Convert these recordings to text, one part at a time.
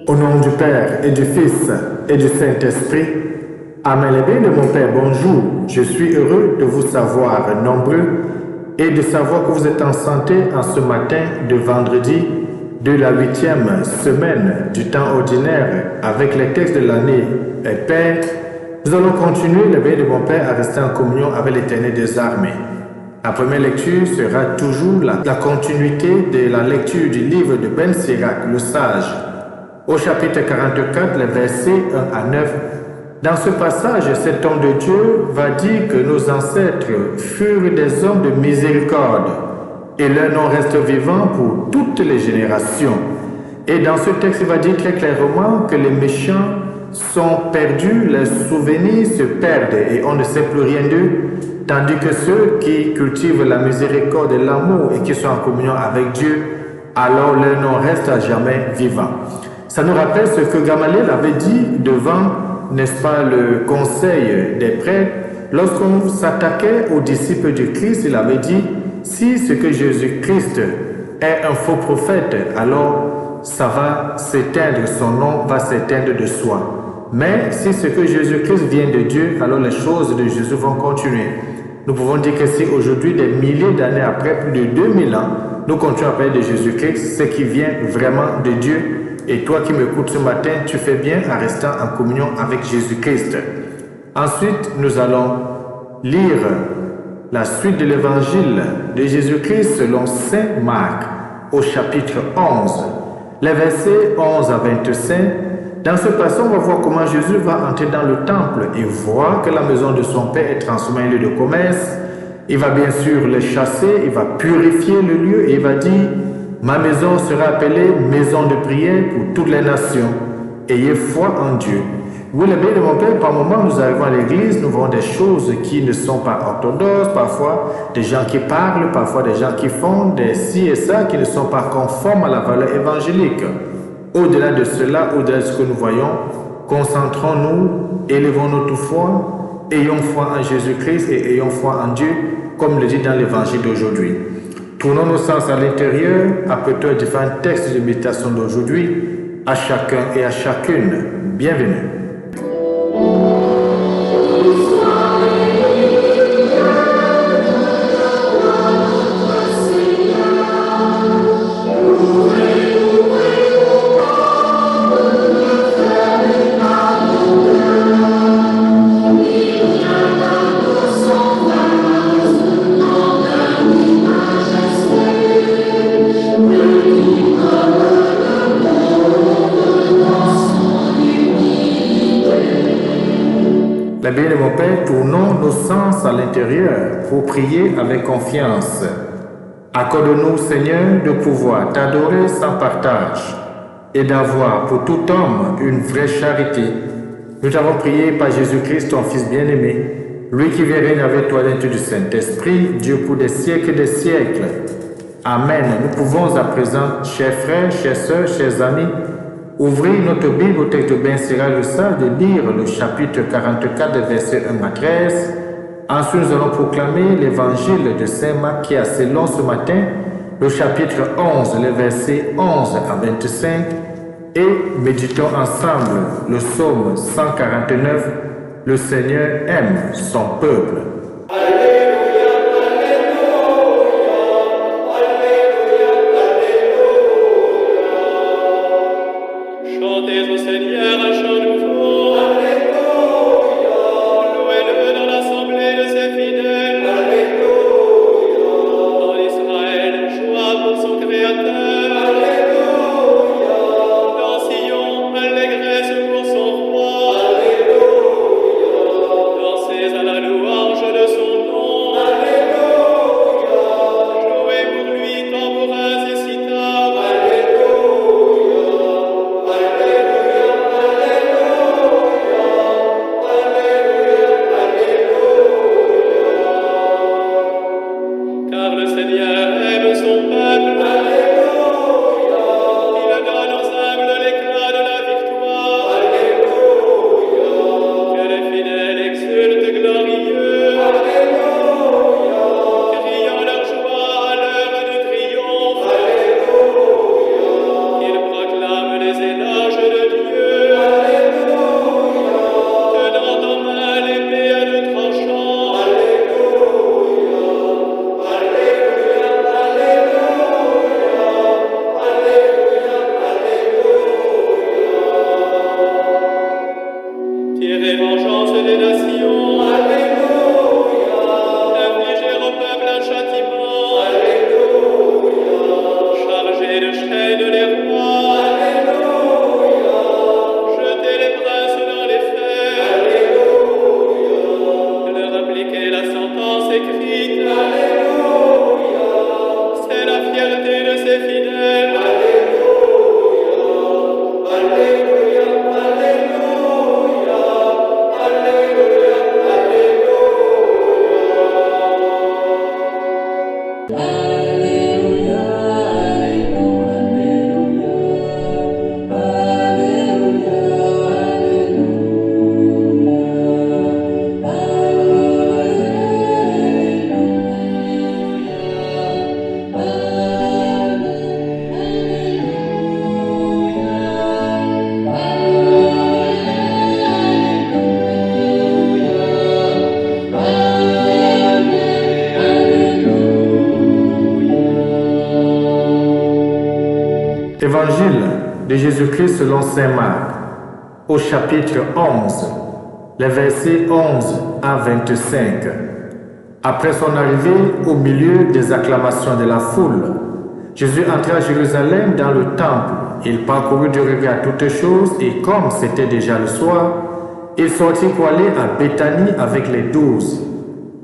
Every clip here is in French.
Au nom du Père et du Fils et du Saint-Esprit, Amen. Les bénis de mon Père, bonjour. Je suis heureux de vous savoir nombreux et de savoir que vous êtes en santé en ce matin de vendredi de la 8e semaine du temps ordinaire avec les textes de l'année. Père, nous allons continuer, les bénis de mon Père, à rester en communion avec l'Éternel des armées. La première lecture sera toujours la continuité de la lecture du livre de Ben Sirac, le sage. Au chapitre 44, les versets 1 à 9, dans ce passage, cet homme de Dieu va dire que nos ancêtres furent des hommes de miséricorde et leur nom reste vivant pour toutes les générations. Et dans ce texte, il va dire très clairement que les méchants sont perdus, les souvenirs se perdent et on ne sait plus rien d'eux, tandis que ceux qui cultivent la miséricorde et l'amour et qui sont en communion avec Dieu, alors leur nom reste à jamais vivant. Ça nous rappelle ce que Gamaliel avait dit devant, n'est-ce pas, le conseil des prêtres. Lorsqu'on s'attaquait aux disciples du Christ, il avait dit, si ce que Jésus-Christ est un faux prophète, alors ça va s'éteindre, son nom va s'éteindre de soi. Mais si ce que Jésus-Christ vient de Dieu, alors les choses de Jésus vont continuer. Nous pouvons dire que si aujourd'hui, des milliers d'années après, plus de 2000 ans, nous continuons à parler de Jésus-Christ, ce qui vient vraiment de Dieu. Et toi qui m'écoutes ce matin, tu fais bien en restant en communion avec Jésus-Christ. Ensuite, nous allons lire la suite de l'évangile de Jésus-Christ selon Saint Marc au chapitre 11, les versets 11 à 25. Dans ce passage, on va voir comment Jésus va entrer dans le temple et voir que la maison de son Père est transformée en lieu de commerce. Il va bien sûr les chasser, il va purifier le lieu et il va dire: ma maison sera appelée maison de prière pour toutes les nations. Ayez foi en Dieu. Oui, les bénis de mon Père, par moments, nous arrivons à l'église, nous voyons des choses qui ne sont pas orthodoxes, parfois des gens qui parlent, parfois des gens qui font des ci et ça qui ne sont pas conformes à la valeur évangélique. Au-delà de cela, au-delà de ce que nous voyons, concentrons-nous, élevons notre foi, ayons foi en Jésus-Christ et ayons foi en Dieu, comme le dit dans l'évangile d'aujourd'hui. Tournons nos sens à l'intérieur, apprêtons les différents textes de méditation d'aujourd'hui, à chacun et à chacune. Bienvenue. La bénie de mon Père, tournons nos sens à l'intérieur pour prier avec confiance. Accorde-nous, Seigneur, de pouvoir t'adorer sans partage et d'avoir pour tout homme une vraie charité. Nous t'avons prié par Jésus-Christ, ton Fils bien-aimé, lui qui vient régner avec toi dentro du Saint-Esprit, Dieu pour des siècles des siècles. Amen. Nous pouvons à présent, chers frères, chères sœurs, chers amis, ouvrir notre Bible au texte de Ben Sirac le sage, de lire le chapitre 44, versets 1 à 13. Ensuite, nous allons proclamer l'évangile de Saint Marc qui est assez long ce matin, le chapitre 11, les versets 11 à 25. Et méditons ensemble le psaume 149, le Seigneur aime son peuple. Dans ses à la louange Évangile de Jésus-Christ selon saint Marc, au chapitre 11, les versets 11 à 25. Après son arrivée au milieu des acclamations de la foule, Jésus entra à Jérusalem dans le temple. Il parcourut du regard toutes choses et comme c'était déjà le soir, il sortit pour aller à Béthanie avec les 12.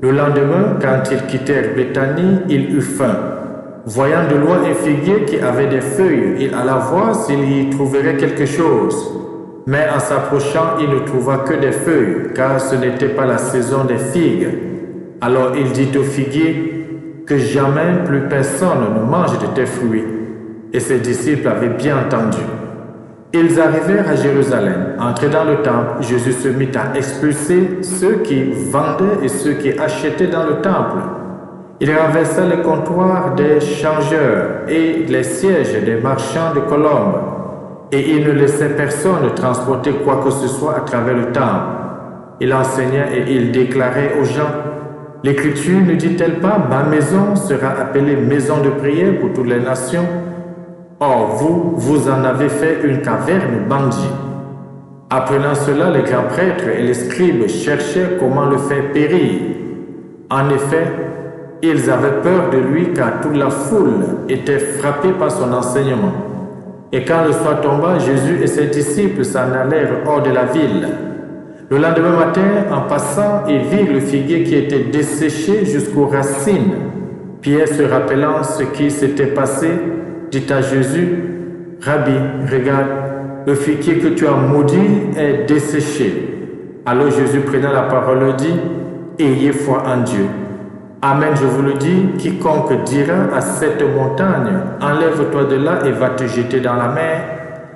Le lendemain, quand ils quittèrent Béthanie, il eut faim. Voyant de loin un figuier qui avait des feuilles, il alla voir s'il y trouverait quelque chose. Mais en s'approchant, il ne trouva que des feuilles, car ce n'était pas la saison des figues. Alors il dit au figuier que jamais plus personne ne mange de tes fruits. Et ses disciples avaient bien entendu. Ils arrivèrent à Jérusalem. Entrés dans le temple, Jésus se mit à expulser ceux qui vendaient et ceux qui achetaient dans le temple. Il renversa les comptoirs des changeurs et les sièges des marchands de colombes, et il ne laissait personne transporter quoi que ce soit à travers le temple. Il enseignait et il déclarait aux gens, « L'Écriture ne dit-elle pas, ma maison sera appelée maison de prière pour toutes les nations? Or, vous en avez fait une caverne bandit. » Apprenant cela, les grands prêtres et les scribes cherchaient comment le faire périr. En effet, ils avaient peur de lui car toute la foule était frappée par son enseignement. Et quand le soir tomba, Jésus et ses disciples s'en allèrent hors de la ville. Le lendemain matin, en passant, ils virent le figuier qui était desséché jusqu'aux racines. Pierre, se rappelant ce qui s'était passé, dit à Jésus, « Rabbi, regarde, le figuier que tu as maudit est desséché. » Alors Jésus, prenant la parole, dit, « Ayez foi en Dieu. Amen, je vous le dis, quiconque dira à cette montagne, enlève-toi de là et va te jeter dans la mer,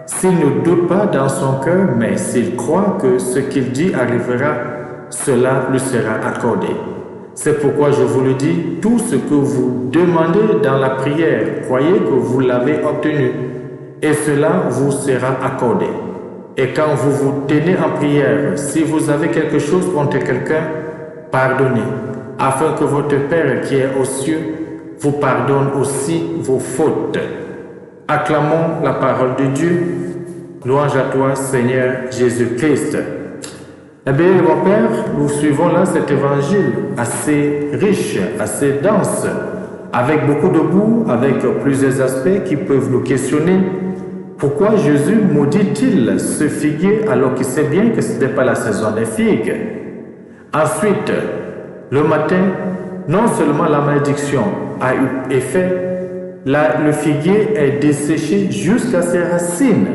s'il ne doute pas dans son cœur, mais s'il croit que ce qu'il dit arrivera, cela lui sera accordé. C'est pourquoi je vous le dis, tout ce que vous demandez dans la prière, croyez que vous l'avez obtenu, et cela vous sera accordé. Et quand vous vous tenez en prière, si vous avez quelque chose contre quelqu'un, pardonnez, afin que votre Père qui est aux cieux vous pardonne aussi vos fautes. Acclamons la parole de Dieu. Louange à toi, Seigneur Jésus-Christ. Eh bien, mon Père, nous suivons là cet évangile assez riche, assez dense, avec beaucoup de bouts, avec plusieurs aspects qui peuvent nous questionner. Pourquoi Jésus maudit-il ce figuier alors qu'il sait bien que ce n'était pas la saison des figues? Ensuite, le matin, non seulement la malédiction a eu effet, le figuier est desséché jusqu'à ses racines.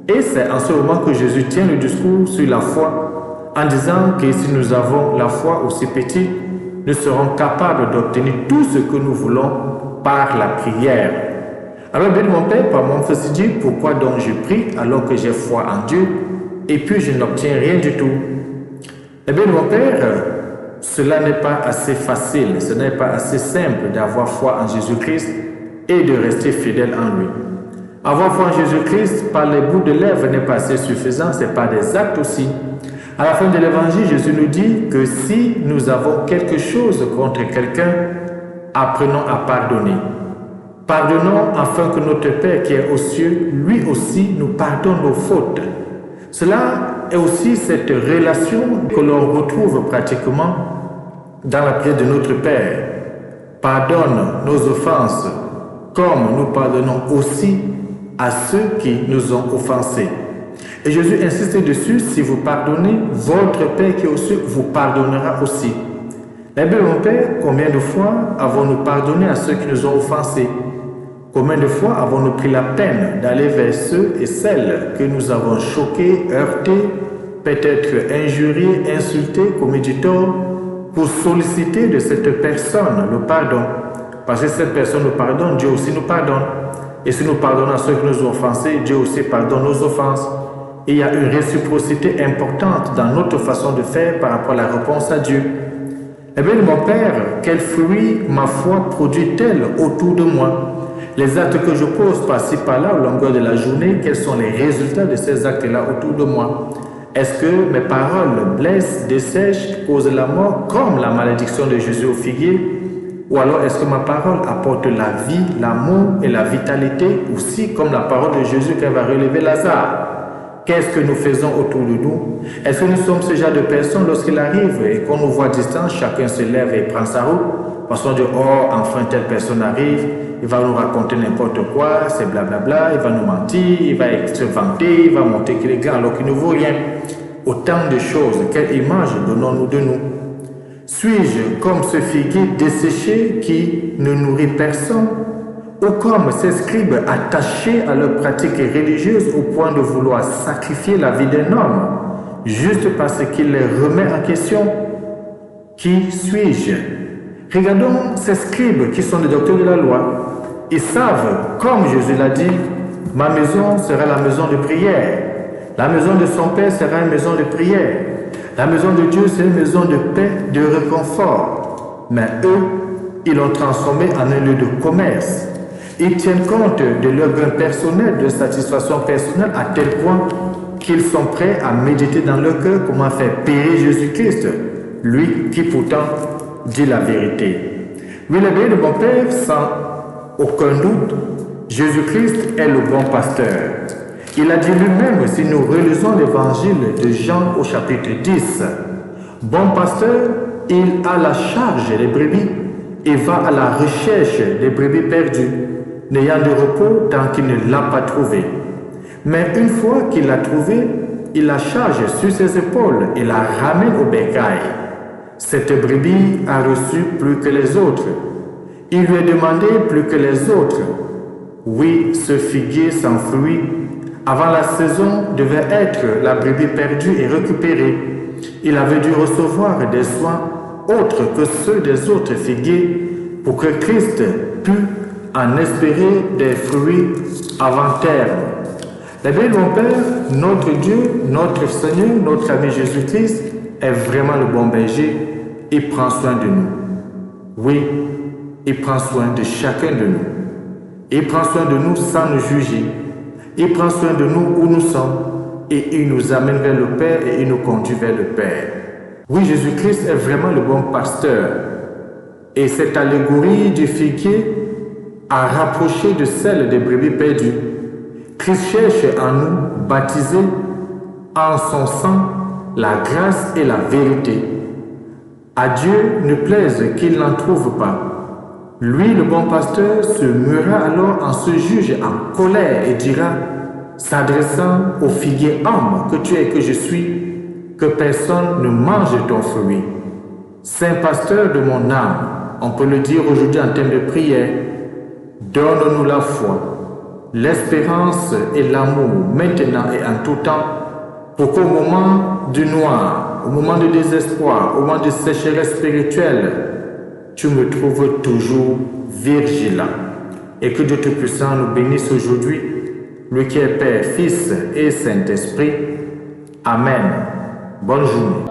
Et c'est en ce moment que Jésus tient le discours sur la foi, en disant que si nous avons la foi aussi petite, nous serons capables d'obtenir tout ce que nous voulons par la prière. Alors, bien mon Père, par mon fils dit, pourquoi donc je prie alors que j'ai foi en Dieu et puis je n'obtiens rien du tout? Eh bien, mon Père, cela n'est pas assez facile, ce n'est pas assez simple d'avoir foi en Jésus-Christ et de rester fidèle en lui. Avoir foi en Jésus-Christ par les bouts de lèvres n'est pas assez suffisant, c'est par des actes aussi. À la fin de l'évangile, Jésus nous dit que si nous avons quelque chose contre quelqu'un, apprenons à pardonner. Pardonnons afin que notre Père qui est aux cieux, lui aussi, nous pardonne nos fautes. Cela est aussi cette relation que l'on retrouve pratiquement dans la prière de notre Père. Pardonne nos offenses, comme nous pardonnons aussi à ceux qui nous ont offensés. Et Jésus insiste dessus, si vous pardonnez, votre Père qui est aux cieux vous pardonnera aussi. Eh bien, mon Père, combien de fois avons-nous pardonné à ceux qui nous ont offensés? Combien de fois avons-nous pris la peine d'aller vers ceux et celles que nous avons choqués, heurtés, peut-être injuriés, insultés, commis du tort, pour solliciter de cette personne le pardon? Parce que cette personne nous pardonne, Dieu aussi nous pardonne. Et si nous pardonnons à ceux qui nous ont offensés, Dieu aussi pardonne nos offenses. Et il y a une réciprocité importante dans notre façon de faire par rapport à la réponse à Dieu. Eh bien, mon Père, quel fruit ma foi produit-elle autour de moi? Les actes que je pose par-ci par-là au longueur de la journée, quels sont les résultats de ces actes-là autour de moi? Est-ce que mes paroles blessent, dessèchent, causent la mort, comme la malédiction de Jésus au figuier? Ou alors est-ce que ma parole apporte la vie, l'amour et la vitalité, aussi comme la parole de Jésus qui va relever Lazare? Qu'est-ce que nous faisons autour de nous? Est-ce que nous sommes ce genre de personnes lorsqu'il arrive et qu'on nous voit à distance, chacun se lève et prend sa route? Parce qu'on dit, oh, enfin telle personne arrive, il va nous raconter n'importe quoi, c'est blablabla, il va nous mentir, il va se vanter, il va montrer qu'il est grand alors qu'il ne vaut rien. Autant de choses, quelle image donnons-nous de nous? Suis-je comme ce figuier desséché qui ne nourrit personne? Ou comme ces scribes attachés à leur pratique religieuse au point de vouloir sacrifier la vie d'un homme, juste parce qu'il les remet en question? Qui suis-je? Regardons ces scribes qui sont des docteurs de la loi. Ils savent, comme Jésus l'a dit, ma maison sera la maison de prière. La maison de son Père sera une maison de prière. La maison de Dieu, c'est une maison de paix, de réconfort. Mais eux, ils l'ont transformé en un lieu de commerce. Ils tiennent compte de leur gain personnel, de satisfaction personnelle, à tel point qu'ils sont prêts à méditer dans leur cœur comment faire payer Jésus-Christ, lui qui pourtant dit la vérité. Oui, les bénis de mon Père, sans aucun doute, Jésus-Christ est le bon pasteur. Il a dit lui-même, si nous relisons l'évangile de Jean au chapitre 10, bon pasteur, il a la charge des brebis et va à la recherche des brebis perdues, n'ayant de repos tant qu'il ne l'a pas trouvé. Mais une fois qu'il l'a trouvé, il la charge sur ses épaules et la ramène au bécail. Cette brebis a reçu plus que les autres. Il lui a demandé plus que les autres. Oui, ce figuier sans fruit, avant la saison, devait être la brebis perdue et récupérée. Il avait dû recevoir des soins autres que ceux des autres figuiers pour que Christ pût en espérer des fruits avant terme. Eh bien, mon Père, notre Dieu, notre Seigneur, notre ami Jésus-Christ est vraiment le bon berger. Il prend soin de nous. Oui, il prend soin de chacun de nous. Il prend soin de nous sans nous juger. Il prend soin de nous où nous sommes et il nous amène vers le Père et il nous conduit vers le Père. Oui, Jésus-Christ est vraiment le bon pasteur. Et cette allégorie du figuier a rapproché de celle des brebis perdues. Christ cherche en nous, baptisés en son sang, la grâce et la vérité. À Dieu ne plaise qu'il n'en trouve pas. Lui, le bon pasteur, se muera alors en ce juge en colère et dira, s'adressant au figuier homme que tu es et que je suis, que personne ne mange ton fruit. Saint pasteur de mon âme, on peut le dire aujourd'hui en termes de prière, donne-nous la foi, l'espérance et l'amour maintenant et en tout temps, pour qu'au moment du noir, au moment du désespoir, au moment de sécheresse spirituelle, tu me trouves toujours vigilant. Et que Dieu Tout-Puissant nous bénisse aujourd'hui, lui qui est Père, Fils et Saint-Esprit. Amen. Bonne journée.